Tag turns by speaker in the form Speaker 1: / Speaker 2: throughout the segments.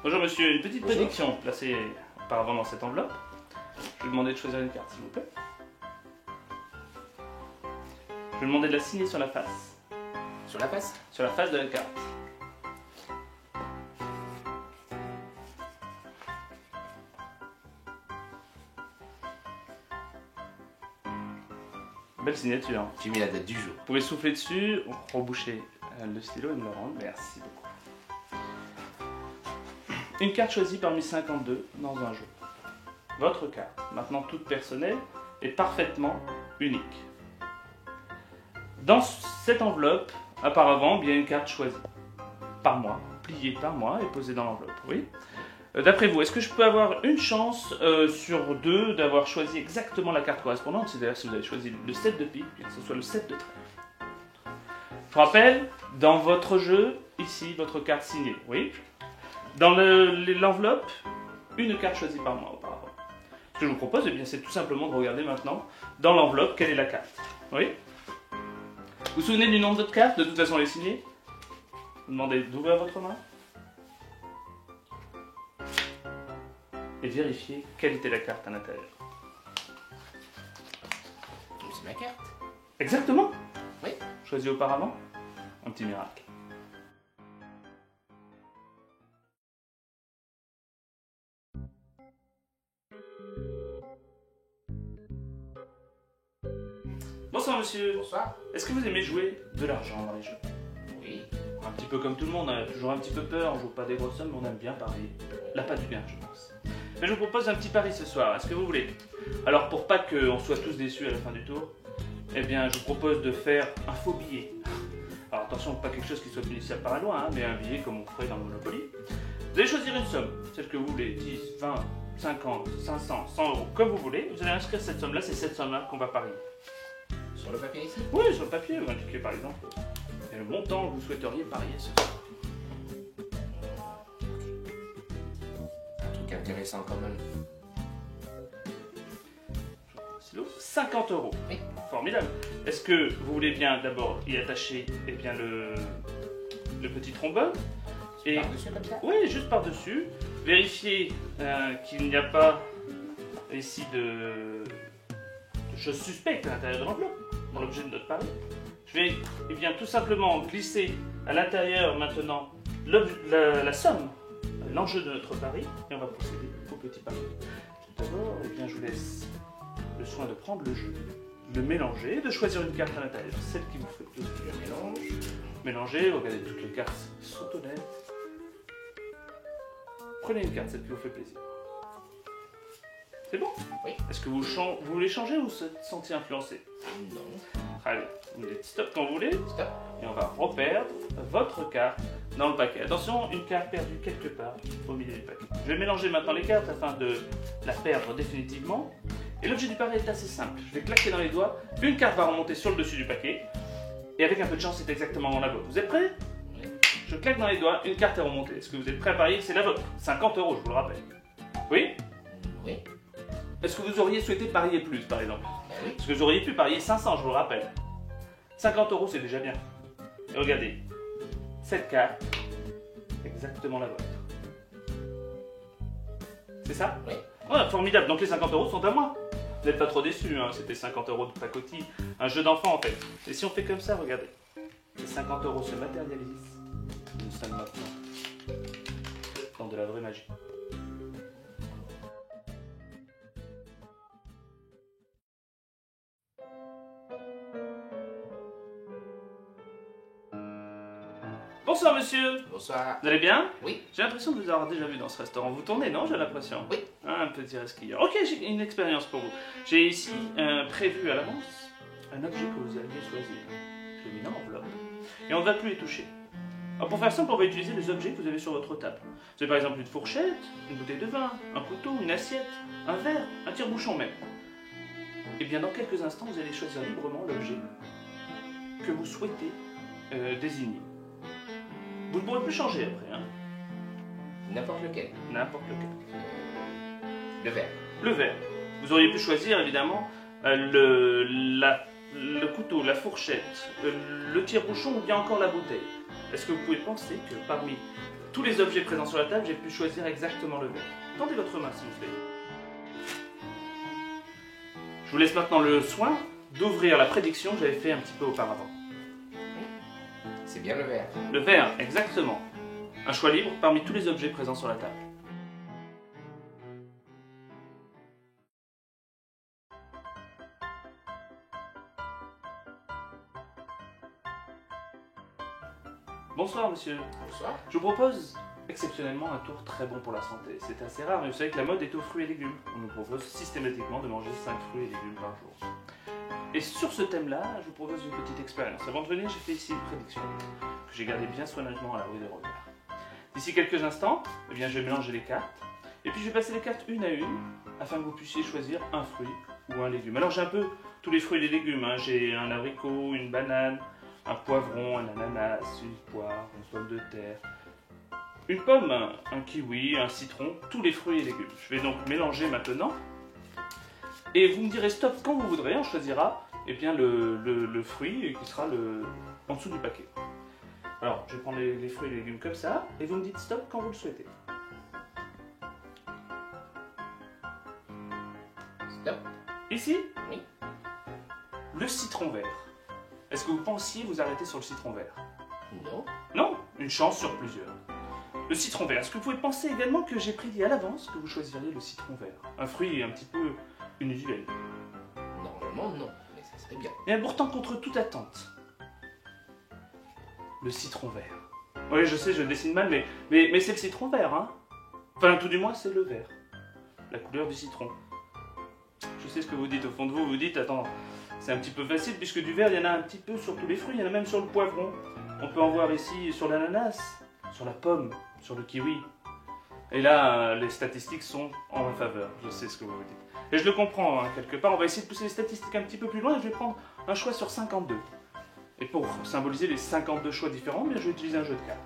Speaker 1: Bonjour monsieur, une petite
Speaker 2: Bonjour.
Speaker 1: prédiction placée auparavant dans cette enveloppe. Je vais vous demander de choisir une carte s'il vous plaît. Je vais vous demander de la signer sur la face.
Speaker 2: Sur la face?
Speaker 1: Sur la face de la carte. Belle signature.
Speaker 2: J'ai mis la date du jour.
Speaker 1: Vous pouvez souffler dessus, reboucher le stylo et me le rendre. Merci beaucoup. Une carte choisie parmi 52 dans un jeu. Votre carte, maintenant toute personnelle, est parfaitement unique. Dans cette enveloppe, auparavant, bien une carte choisie par moi, pliée par moi et posée dans l'enveloppe. Oui. D'après vous, est-ce que je peux avoir une chance sur deux d'avoir choisi exactement la carte correspondante? C'est-à-dire si vous avez choisi le 7 de pique, que ce soit le 7 de trèfle. Je vous rappelle, dans votre jeu, ici, votre carte signée. Oui. Dans l'enveloppe, une carte choisie par moi auparavant. Ce que je vous propose, eh bien, c'est tout simplement de regarder maintenant dans l'enveloppe quelle est la carte. Oui. Vous vous souvenez du nom de votre carte? De toute façon, elle est signée. Vous demandez d'ouvrir votre main et vérifier quelle était la carte à l'intérieur.
Speaker 2: C'est ma carte.
Speaker 1: Exactement.
Speaker 2: Oui.
Speaker 1: Choisi auparavant. Un petit miracle. Bonsoir monsieur.
Speaker 2: Bonsoir.
Speaker 1: Est-ce que vous aimez jouer de l'argent dans les jeux?
Speaker 2: Oui.
Speaker 1: Un petit peu comme tout le monde, on a toujours un petit peu peur, on joue pas des grosses sommes, mais on aime bien parier. L'appât du gain, je pense. Mais je vous propose un petit pari ce soir, est-ce que vous voulez? Alors pour pas qu'on soit tous déçus à la fin du tour, eh bien je vous propose de faire un faux billet. Alors attention, pas quelque chose qui soit punissable par la loi, hein, mais un billet comme on ferait dans le Monopoly. Vous allez choisir une somme, celle que vous voulez, 10, 20, 50, 500, 100 euros, comme vous voulez. Vous allez inscrire cette somme-là, c'est cette somme-là qu'on va parier.
Speaker 2: Sur le papier ici?
Speaker 1: Oui, sur le papier, vous indiquez par exemple et le montant que vous souhaiteriez parier ce soir.
Speaker 2: Un truc intéressant quand même.
Speaker 1: 50 euros.
Speaker 2: Oui.
Speaker 1: Formidable. Est-ce que vous voulez bien d'abord y attacher eh bien, le petit trombone et
Speaker 2: Par-dessus comme ça?
Speaker 1: oui, juste par-dessus. Vérifier qu'il n'y a pas ici de choses suspectes à l'intérieur de l'enveloppe, dans l'objet de notre pari. Je vais eh bien, tout simplement glisser à l'intérieur maintenant la somme, l'enjeu de notre pari, et on va procéder au petit pari. Tout d'abord, eh bien, je vous laisse le soin de prendre le jeu, de le mélanger, de choisir une carte à l'intérieur, celle qui vous fait plaisir.
Speaker 2: Je mélange.
Speaker 1: Mélangez, regardez, toutes les cartes sont honnêtes. Prenez une carte, celle qui vous fait plaisir. C'est bon?
Speaker 2: Oui.
Speaker 1: Est-ce que vous voulez changer ou vous êtes senti influencé?
Speaker 2: Non.
Speaker 1: Allez, vous me dites stop quand vous voulez,
Speaker 2: Stop.
Speaker 1: et on va reperdre votre carte dans le paquet. Attention, une carte perdue quelque part au milieu du paquet. Je vais mélanger maintenant les cartes afin de la perdre définitivement. Et l'objet du pari est assez simple. Je vais claquer dans les doigts, une carte va remonter sur le dessus du paquet, et avec un peu de chance, c'est exactement la vôtre. Vous êtes prêts?
Speaker 2: Oui.
Speaker 1: Je claque dans les doigts, une carte est remontée. Est-ce que vous êtes prêts à parier? C'est la vôtre. 50 euros, je vous le rappelle. Oui?
Speaker 2: Oui.
Speaker 1: Est-ce que vous auriez souhaité parier plus, par exemple?
Speaker 2: Ben oui.
Speaker 1: Est-ce que vous auriez pu parier 500, je vous le rappelle? 50 euros, c'est déjà bien. Et regardez, cette carte, exactement la vôtre. C'est ça?
Speaker 2: Oui.
Speaker 1: Ouais, formidable. Donc les 50 euros sont à moi. Vous n'êtes pas trop déçus, hein. C'était 50 euros de pacotille. Un jeu d'enfant, en fait. Et si on fait comme ça, regardez. Les 50 euros se matérialisent. Nous sommes maintenant dans de la vraie magie. Bonsoir monsieur,
Speaker 2: Bonsoir.
Speaker 1: vous allez bien?
Speaker 2: Oui.
Speaker 1: J'ai l'impression de vous avoir déjà vu dans ce restaurant. Vous tournez, non? J'ai l'impression.
Speaker 2: Oui.
Speaker 1: Un petit resquilleur. Ok, j'ai une expérience pour vous. J'ai ici prévu à l'avance un objet que vous alliez choisir. Je l'ai mis dans l'enveloppe. Et on ne va plus les toucher. Alors pour faire simple, on va utiliser les objets que vous avez sur votre table. Vous avez par exemple une fourchette, une bouteille de vin, un couteau, une assiette, un verre, un tire-bouchon même. Et bien dans quelques instants, vous allez choisir librement l'objet que vous souhaitez désigner. Vous ne pourrez plus changer après, hein?
Speaker 2: N'importe lequel.
Speaker 1: N'importe lequel.
Speaker 2: Le verre.
Speaker 1: Le verre. Vous auriez pu choisir évidemment le couteau, la fourchette, le tire-bouchon ou bien encore la bouteille. Est-ce que vous pouvez penser que parmi tous les objets présents sur la table, j'ai pu choisir exactement le vert. Tendez votre main s'il vous plaît. Je vous laisse maintenant le soin d'ouvrir la prédiction que j'avais fait un petit peu auparavant.
Speaker 2: C'est bien le vert.
Speaker 1: Le vert, exactement. Un choix libre parmi tous les objets présents sur la table. Bonsoir monsieur.
Speaker 2: Bonsoir.
Speaker 1: Je vous propose exceptionnellement un tour très bon pour la santé. C'est assez rare, mais vous savez que la mode est aux fruits et légumes. On nous propose systématiquement de manger 5 fruits et légumes par jour. Et sur ce thème-là, je vous propose une petite expérience. Avant de venir, j'ai fait ici une prédiction que j'ai gardée bien soigneusement à l'abri des regards. D'ici quelques instants, eh bien, je vais mélanger les cartes. Et puis je vais passer les cartes une à une afin que vous puissiez choisir un fruit ou un légume. Alors j'ai un peu tous les fruits et les légumes. Hein. J'ai un abricot, une banane, un poivron, un ananas, une poire, une pomme de terre, une pomme, un kiwi, un citron, tous les fruits et légumes. Je vais donc mélanger maintenant. Et vous me direz stop quand vous voudrez, on choisira eh bien, le fruit qui sera en dessous du paquet. Alors, je vais prendre les fruits et les légumes comme ça, et vous me dites stop quand vous le souhaitez.
Speaker 2: Stop.
Speaker 1: Ici?
Speaker 2: Oui.
Speaker 1: Le citron vert. Est-ce que vous pensiez vous arrêter sur le citron vert?
Speaker 2: Non.
Speaker 1: Non, une chance sur plusieurs. Le citron vert. Est-ce que vous pouvez penser également que j'ai prédit à l'avance que vous choisiriez le citron vert? Un fruit un petit peu inusuel.
Speaker 2: Normalement, non, mais ça serait bien.
Speaker 1: Et pourtant, contre toute attente, le citron vert. Oui, je sais, je dessine mal, mais c'est le citron vert, hein. Enfin, tout du moins, c'est le vert. La couleur du citron. Je sais ce que vous dites au fond de vous. Vous dites, attends, c'est un petit peu facile, puisque du vert, il y en a un petit peu sur tous les fruits. Il y en a même sur le poivron. On peut en voir ici sur l'ananas, sur la pomme, sur le kiwi. Et là, les statistiques sont en ma faveur. Je sais ce que vous vous dites. Et je le comprends, hein, quelque part. On va essayer de pousser les statistiques un petit peu plus loin et je vais prendre un choix sur 52. Et pour symboliser les 52 choix différents, bien, je vais utiliser un jeu de cartes.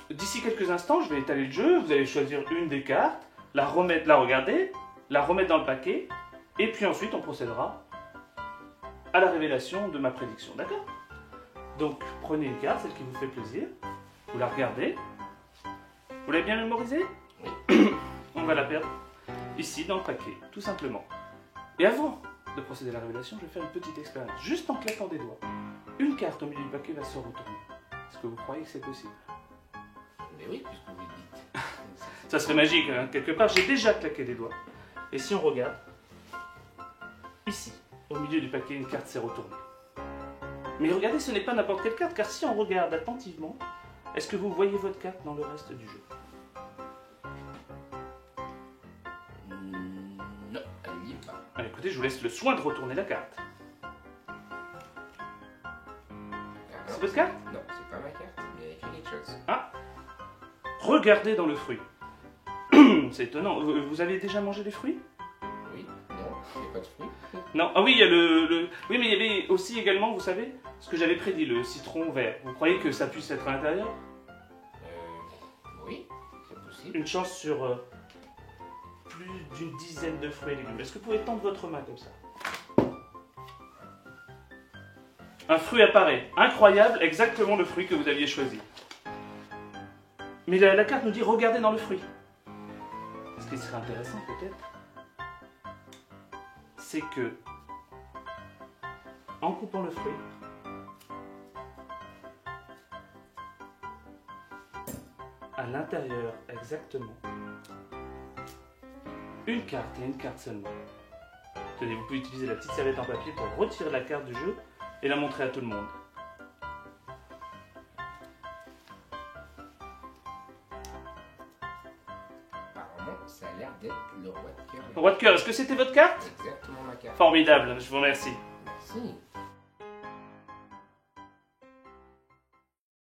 Speaker 1: D'ici quelques instants, je vais étaler le jeu. Vous allez choisir une des cartes, la regarder, la remettre dans le paquet, et puis ensuite on procédera à la révélation de ma prédiction. D'accord? Donc prenez une carte, celle qui vous fait plaisir, vous la regardez. Vous l'avez bien mémorisée?
Speaker 2: Oui.
Speaker 1: On va la perdre ici dans le paquet, tout simplement. Et avant de procéder à la révélation, je vais faire une petite expérience. Juste en claquant des doigts, une carte au milieu du paquet va se retourner. Est-ce que vous croyez que c'est possible?
Speaker 2: Mais oui, puisque vous le dites.
Speaker 1: Ça serait magique, hein. Quelque part, j'ai déjà claqué des doigts. Et si on regarde, ici, au milieu du paquet, une carte s'est retournée. Mais regardez, ce n'est pas n'importe quelle carte, car si on regarde attentivement, est-ce que vous voyez votre carte dans le reste du jeu?
Speaker 2: Non, elle n'y est pas.
Speaker 1: Ah, écoutez, je vous laisse le soin de retourner la carte. C'est votre carte?
Speaker 2: Non, c'est pas ma carte, mais il y a écrit quelque chose.
Speaker 1: Ah! Regardez dans le fruit. C'est étonnant. Vous avez déjà mangé des fruits?
Speaker 2: Oui, non, il n'y a pas de fruit.
Speaker 1: Non. Ah oui, il y a oui, mais il y avait aussi également, vous savez, ce que j'avais prédit, le citron vert. Vous croyez que ça puisse être à l'intérieur?
Speaker 2: Oui, c'est possible.
Speaker 1: Une chance sur plus d'une dizaine de fruits et légumes. Est-ce que vous pouvez tendre votre main comme ça? Un fruit apparaît. Incroyable, exactement le fruit que vous aviez choisi. Mais la carte nous dit regardez dans le fruit. Ce qui serait intéressant peut-être, c'est que en coupant le fruit, à l'intérieur exactement, une carte et une carte seulement. Tenez, vous pouvez utiliser la petite serviette en papier pour retirer la carte du jeu et la montrer à tout le monde.
Speaker 2: Apparemment, ça a l'air d'être le roi de cœur.
Speaker 1: Roi de cœur, est-ce que c'était votre carte?
Speaker 2: Exactement ma carte.
Speaker 1: Formidable, je vous remercie.
Speaker 2: Merci.